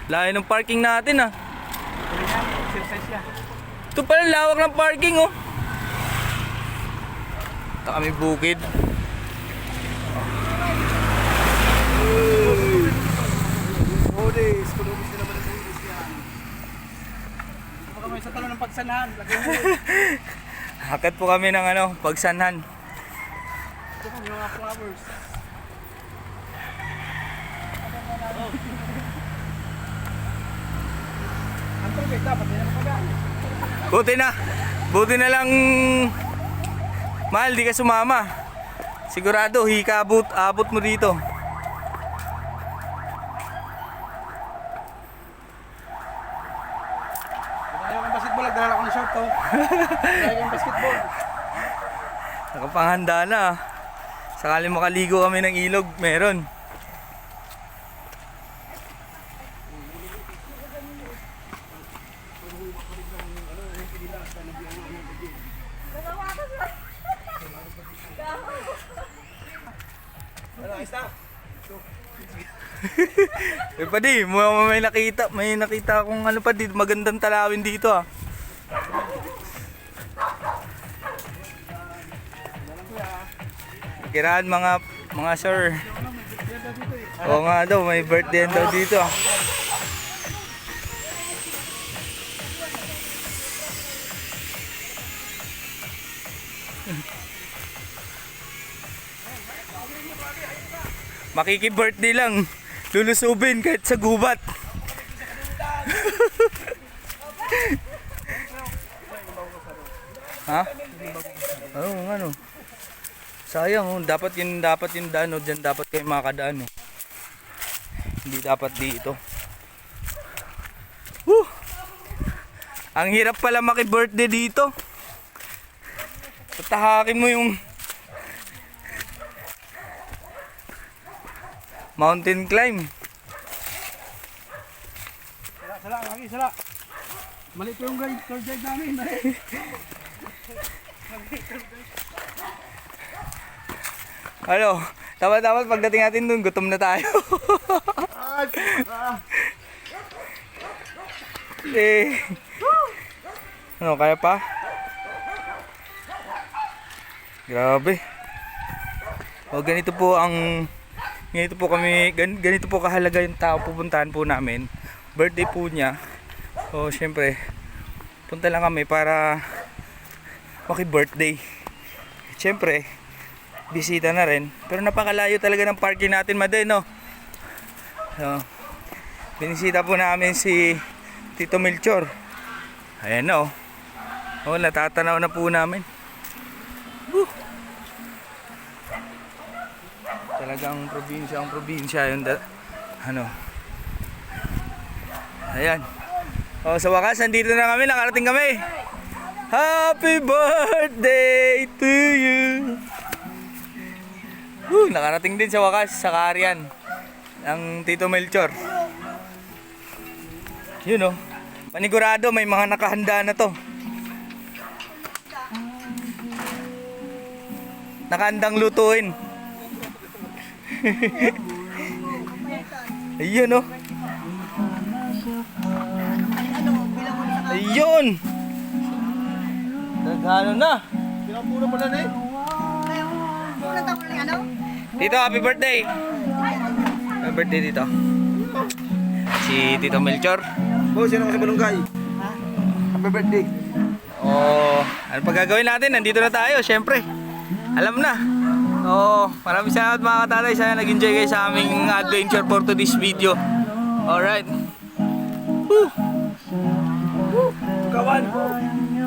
Layo ng parking natin ah. Ito pala lawak ng parking oh. Ito kami bukid. Odis, kulubis na naman ang Odis yan. Ito kami sa talo ng pagsanhan. Hakat po kami ng pagsanhan. Ito kami mga flowers. Ang tubig dapat din ang pagano. Buti na lang mahal, di ka sumama. Sigurado abot mo dito. Ayaw kang basketball, nagdala ko ng short to. Ayaw kang basketball. Nakapanghanda na ah. Sakali makaligo kami ng ilog, meron. Pa di, may nakita akong pa dito, magandang talawin dito ah. Kiraan mga sir. Oo nga daw, may birthday daw dito ah. Makiki-birthday lang. Lulusubin kahit sa gubat. Ha? Ano? Sayang dapat yung daan diyan dapat kayo makadaan eh. Hindi dapat dito. Ang hirap pala maki-birthday dito. Tatahakin mo yung mountain climb. Sala. Mali ko yung tour guide namin. Dapat pagdating natin dun, gutom na tayo. Kaya pa? Grabe. Ganito po kahalaga yung tao pupuntahan po namin. Birthday po niya. So syempre, punta lang kami para maki-birthday. Syempre, bisita na rin. Pero napakalayo talaga ng parking natin, Maday, no? So, binisita po namin si Tito Melchor. Ayan na oh. Natatanaw na po namin. Talagang probinsya yung Ayan. Sa wakas nandito na kami, nakarating kami. Happy birthday to you. Nakarating din sa wakas sa Karian ng Tito Melchor. Yun panigurado may mga nakahanda na to. Nakahandang lutuin. Ayun Ayun! Nagano na? Pinampuna pala na eh. Tito, happy birthday! Happy birthday dito. Si Tito Melchor. Sino sa Balungay? Happy birthday. Ano pa gagawin natin? Nandito na tayo, syempre. Alam na. Maraming salamat mga katatay. Sana nag-enjoy kayo sa aming adventure for today's video. Alright. Kawan.